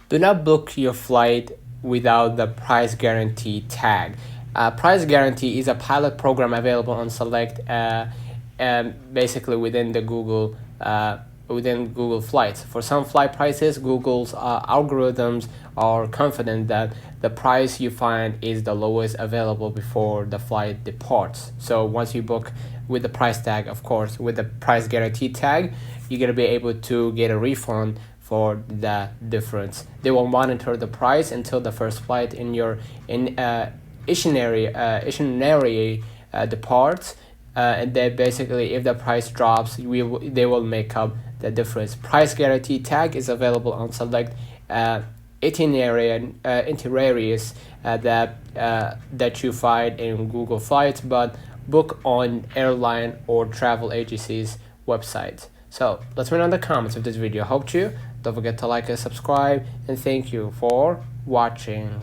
Do not book your flight without the price guarantee tag. Price guarantee is a pilot program available on select, basically within Google Flights. For some flight prices, Google's algorithms are confident that the price you find is the lowest available before the flight departs. So once you book with the price tag, of course, with the price guarantee tag, you're gonna be able to get a refund for the difference. They will monitor the price until the first flight in your itinerary departs, and then basically if the price drops, they will make up the difference. Price guarantee tag is available on select itineraries that you find in Google Flights, but book on airline or travel agencies websites. So let's read on the comments if this video helped you. Don't forget to like and subscribe, and thank you for watching.